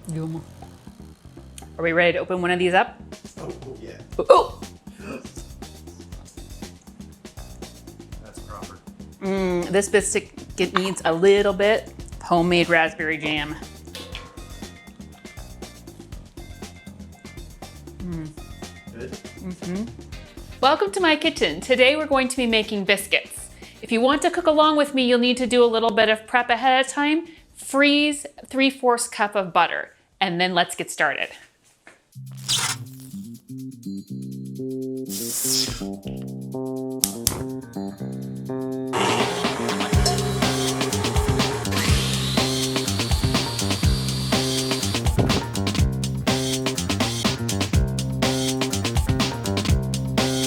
Yum. Are we ready to open one of these up? Oh, yeah. Oh! That's proper. This biscuit needs a little bit of homemade raspberry jam. Good. Welcome to my kitchen. Today we're going to be making biscuits. If you want to cook along with me, you'll need to do a little bit of prep ahead of time. Freeze 3/4 cup of butter, and then let's get started.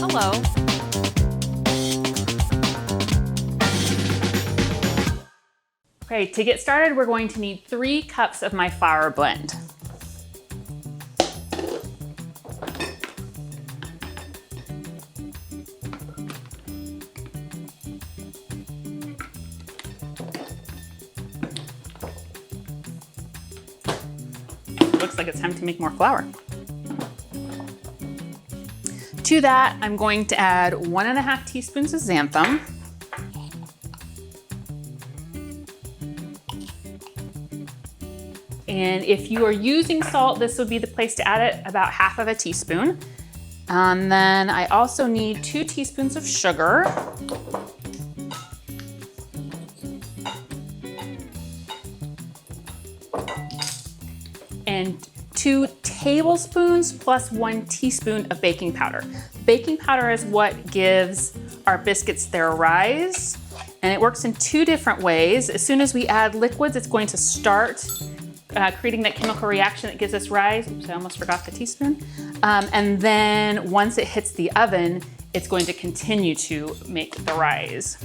Hello. Okay, to get started, we're going to need 3 cups of my flour blend. Looks like it's time to make more flour. To that, I'm going to add 1.5 teaspoons of xanthan. And if you are using salt, this would be the place to add it, about 1/2 teaspoon. And then I also need 2 teaspoons of sugar. And 2 tablespoons plus 1 teaspoon of baking powder. Baking powder is what gives our biscuits their rise, and it works in 2 different ways. As soon as we add liquids, it's going to start creating that chemical reaction that gives us rise. Oops, I almost forgot the teaspoon. And then once it hits the oven, it's going to continue to make the rise.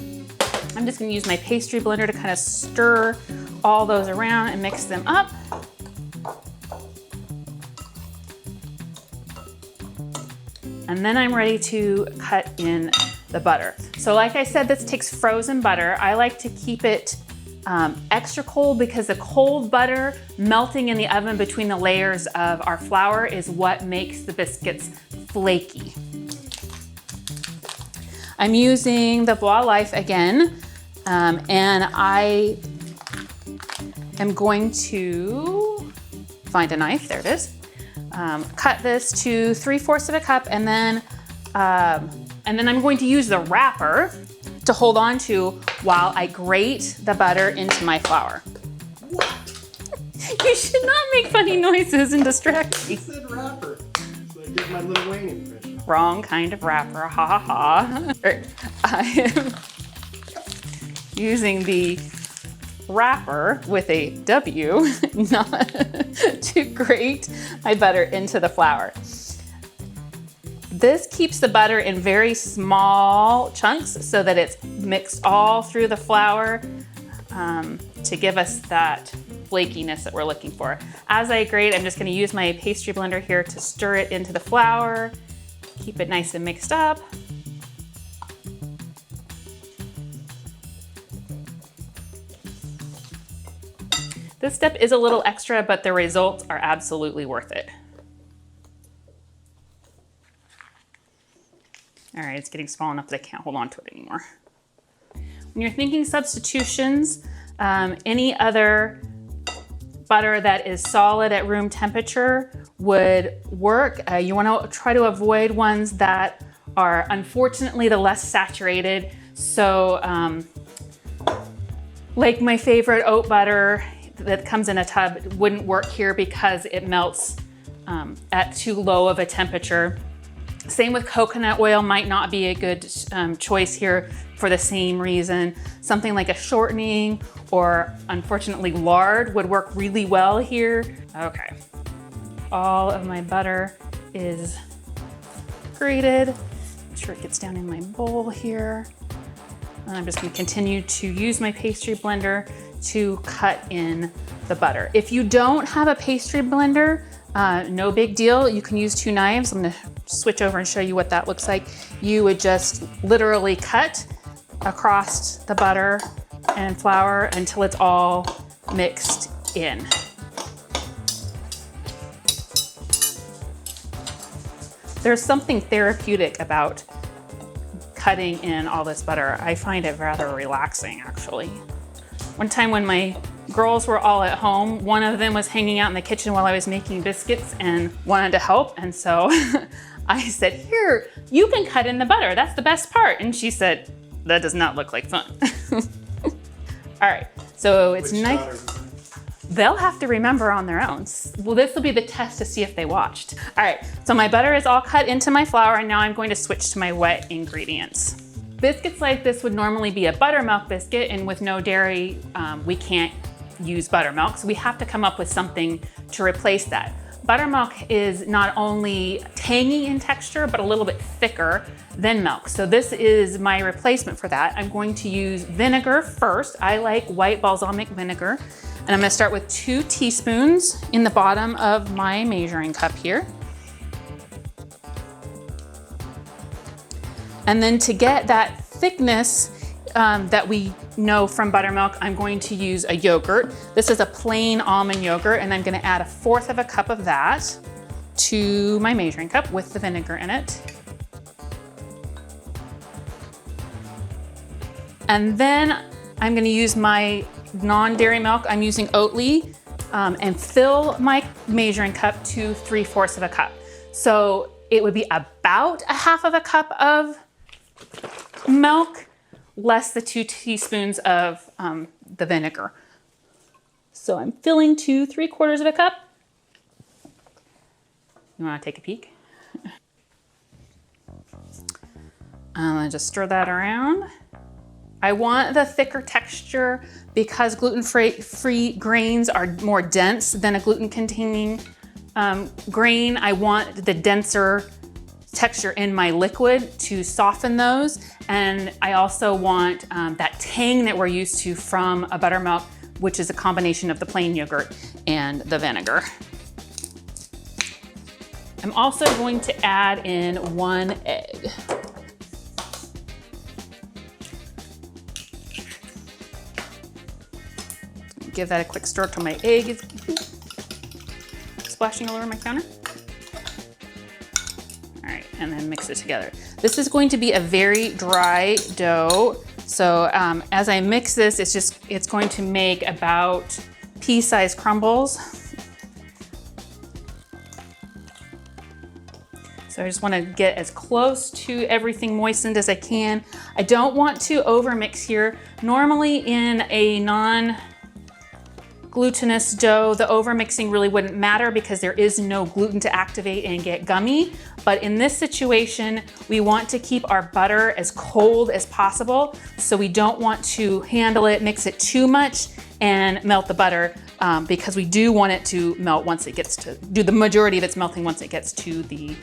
I'm just gonna use my pastry blender to kind of stir all those around and mix them up. And then I'm ready to cut in the butter. So like I said, this takes frozen butter. I like to keep it extra cold because the cold butter melting in the oven between the layers of our flour is what makes the biscuits flaky. I'm using the Voila Life again, and I am going to find a knife, there it is. Cut this to 3/4 cup, and then I'm going to use the wrapper to hold on to while I grate the butter into my flour. What? You should not make funny noises and distract me. I said wrapper. So I did my little Wayne impression. Wrong kind of wrapper, ha ha ha. I am using the wrapper with a W not to grate my butter into the flour. This keeps the butter in very small chunks so that it's mixed all through the flour to give us that flakiness that we're looking for. As I grate, I'm just gonna use my pastry blender here to stir it into the flour, keep it nice and mixed up. This step is a little extra, but the results are absolutely worth it. All right, it's getting small enough that I can't hold on to it anymore. When you're thinking substitutions, any other butter that is solid at room temperature would work. You wanna try to avoid ones that are unfortunately the less saturated. So like my favorite oat butter that comes in a tub wouldn't work here because it melts at too low of a temperature. Same with coconut oil, might not be a good choice here for the same reason. Something like a shortening or unfortunately lard would work really well here. Okay, all of my butter is grated. Make sure it gets down in my bowl here. And I'm just gonna continue to use my pastry blender to cut in the butter. If you don't have a pastry blender, no big deal. You can use 2 knives. I'm gonna switch over and show you what that looks like. You would just literally cut across the butter and flour until it's all mixed in. There's something therapeutic about cutting in all this butter. I find it rather relaxing, actually. One time when my girls were all at home, one of them was hanging out in the kitchen while I was making biscuits and wanted to help. And so I said, here, you can cut in the butter. That's the best part. And she said, that does not look like fun. All right, so it's nice. They'll have to remember on their own. Well, this will be the test to see if they watched. All right, so my butter is all cut into my flour, and now I'm going to switch to my wet ingredients. Biscuits like this would normally be a buttermilk biscuit, and with no dairy, we can't use buttermilk, so we have to come up with something to replace that. Buttermilk is not only tangy in texture, but a little bit thicker than milk. So this is my replacement for that. I'm going to use vinegar first. I like white balsamic vinegar. And I'm gonna start with 2 teaspoons in the bottom of my measuring cup here. And then to get that thickness that we know from buttermilk, I'm going to use a yogurt. This is a plain almond yogurt, and I'm gonna add 1/4 cup of that to my measuring cup with the vinegar in it. And then I'm gonna use my non-dairy milk. I'm using Oatly, and fill my measuring cup to 3/4 cup. So it would be about 1/2 cup of milk, less the 2 teaspoons of the vinegar. So I'm filling to 3/4 cup. You wanna take a peek? I'm gonna just stir that around. I want the thicker texture because gluten-free grains are more dense than a gluten-containing grain. I want the denser texture in my liquid to soften those. And I also want that tang that we're used to from a buttermilk, which is a combination of the plain yogurt and the vinegar. I'm also going to add in 1 egg. Give that a quick stir till my egg is splashing all over my counter. All right, and then mix it together. This is going to be a very dry dough. So as I mix this, it's going to make about pea-sized crumbles. So I just want to get as close to everything moistened as I can. I don't want to overmix here. Normally in a non-glutinous dough, the overmixing really wouldn't matter because there is no gluten to activate and get gummy. But in this situation, we want to keep our butter as cold as possible. So we don't want to handle it, mix it too much, and melt the butter because we do want it to melt once it gets to, do the majority of its melting once it gets to the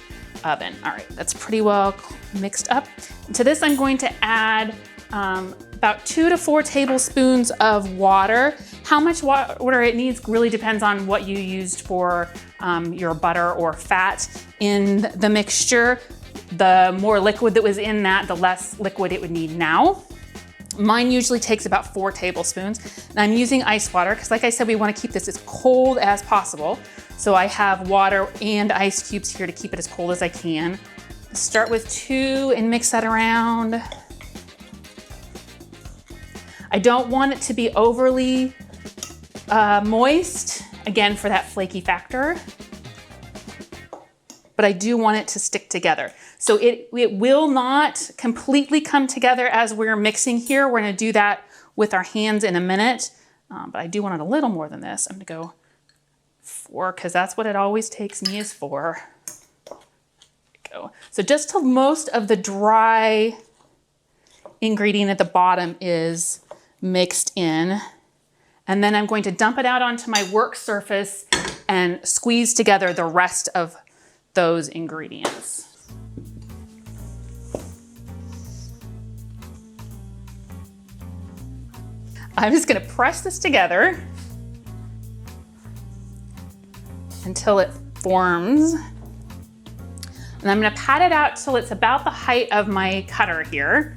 oven. All right, that's pretty well mixed up. To this, I'm going to add about 2 to 4 tablespoons of water. How much water it needs really depends on what you used for your butter or fat in the mixture. The more liquid that was in that, the less liquid it would need now. Mine usually takes about 4 tablespoons. And I'm using ice water because, like I said, we want to keep this as cold as possible. So I have water and ice cubes here to keep it as cold as I can. Start with 2 and mix that around. I don't want it to be overly moist, again, for that flaky factor. But I do want it to stick together. So it will not completely come together as we're mixing here. We're gonna do that with our hands in a minute. But I do want it a little more than this. I'm gonna go 4, because that's what it always takes me is 4. There we go. So just till most of the dry ingredient at the bottom is mixed in. And then I'm going to dump it out onto my work surface and squeeze together the rest of those ingredients. I'm just gonna press this together until it forms. And I'm gonna pat it out till it's about the height of my cutter here.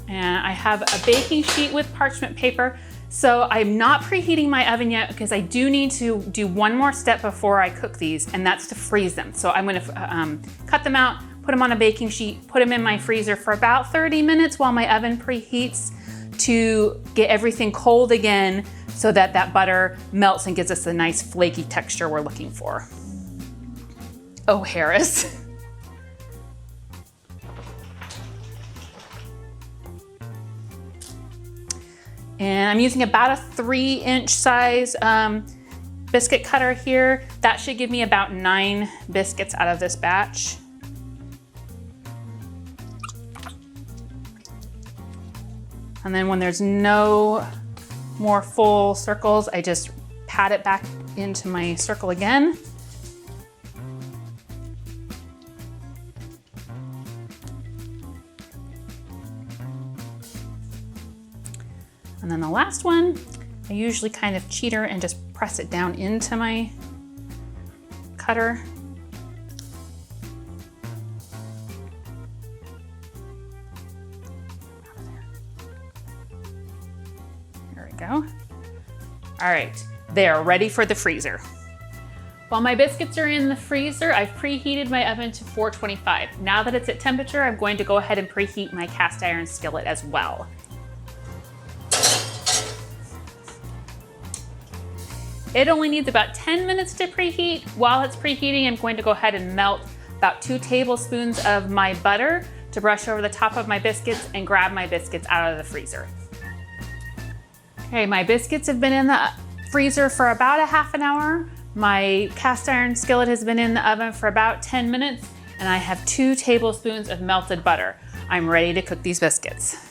And I have a baking sheet with parchment paper. So I'm not preheating my oven yet because I do need to do one more step before I cook these, and that's to freeze them. So I'm gonna cut them out, put them on a baking sheet, put them in my freezer for about 30 minutes while my oven preheats to get everything cold again so that that butter melts and gives us the nice flaky texture we're looking for. Oh, Harris. And I'm using about a 3-inch size biscuit cutter here. That should give me about 9 biscuits out of this batch. And then when there's no more full circles, I just pat it back into my circle again. And then the last one, I usually kind of cheater and just press it down into my cutter. There we go. All right, they are ready for the freezer. While my biscuits are in the freezer, I've preheated my oven to 425. Now that it's at temperature, I'm going to go ahead and preheat my cast iron skillet as well. It only needs about 10 minutes to preheat. While it's preheating, I'm going to go ahead and melt about 2 tablespoons of my butter to brush over the top of my biscuits and grab my biscuits out of the freezer. Okay, my biscuits have been in the freezer for about a half an hour. My cast iron skillet has been in the oven for about 10 minutes, and I have 2 tablespoons of melted butter. I'm ready to cook these biscuits.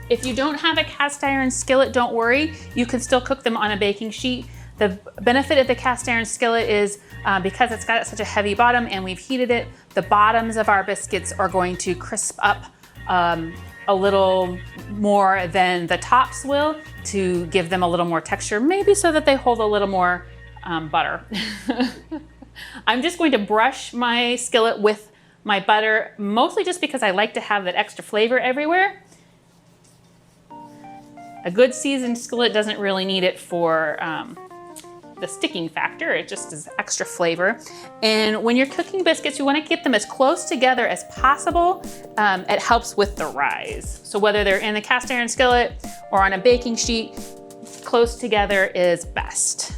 If you don't have a cast iron skillet, don't worry. You can still cook them on a baking sheet. The benefit of the cast iron skillet is because it's got such a heavy bottom and we've heated it, the bottoms of our biscuits are going to crisp up a little more than the tops will to give them a little more texture, maybe so that they hold a little more butter. I'm just going to brush my skillet with my butter, mostly just because I like to have that extra flavor everywhere. A good seasoned skillet doesn't really need it for the sticking factor. It just is extra flavor. And when you're cooking biscuits, you want to get them as close together as possible. It helps with the rise. So whether they're in the cast iron skillet or on a baking sheet, close together is best.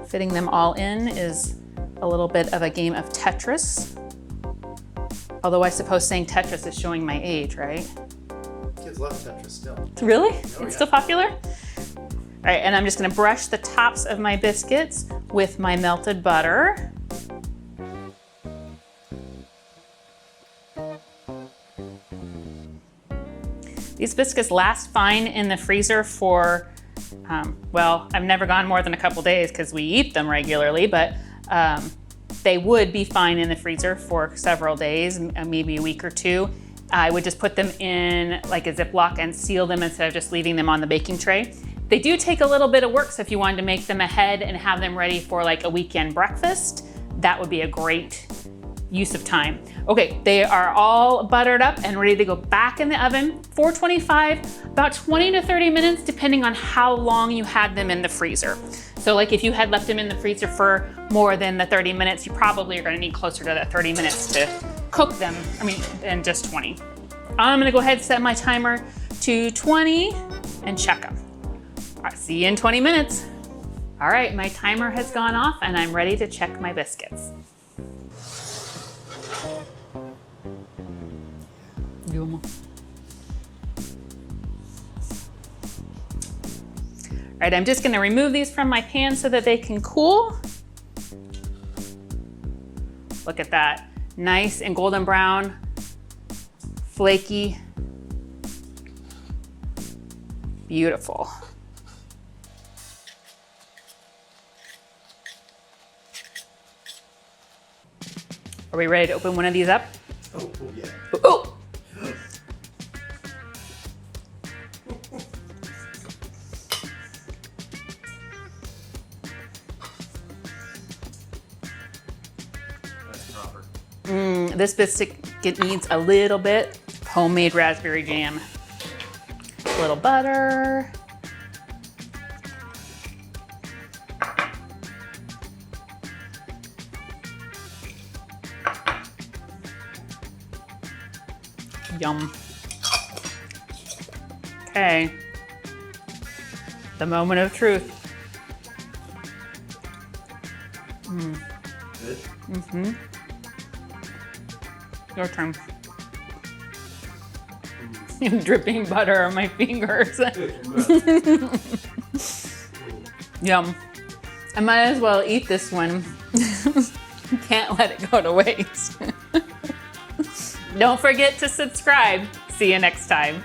Fitting them all in is a little bit of a game of Tetris. Although I suppose saying Tetris is showing my age, right? Kids love Tetris still. Really? Oh, It's still popular? All right, and I'm just gonna brush the tops of my biscuits with my melted butter. These biscuits last fine in the freezer for, well, I've never gone more than a couple days because we eat them regularly, but they would be fine in the freezer for several days, maybe a week or 2. I would just put them in like a Ziploc and seal them instead of just leaving them on the baking tray. They do take a little bit of work, so if you wanted to make them ahead and have them ready for like a weekend breakfast, that would be a great use of time. Okay, they are all buttered up and ready to go back in the oven. 425, about 20 to 30 minutes, depending on how long you had them in the freezer. So like if you had left them in the freezer for more than the 30 minutes, you probably are gonna need closer to that 30 minutes to cook them, than just 20. I'm gonna go ahead and set my timer to 20 and check them. All right, see you in 20 minutes. All right, my timer has gone off and I'm ready to check my biscuits. All right, I'm just gonna remove these from my pan so that they can cool. Look at that, nice and golden brown, flaky, beautiful. Are we ready to open one of these up? Oh yeah. Oh! This biscuit needs a little bit homemade raspberry jam. A little butter. Yum. Okay. The moment of truth. Good. Mm-hmm. Your turn. Dripping butter on my fingers. Yum. I might as well eat this one. Can't let it go to waste. Don't forget to subscribe. See you next time.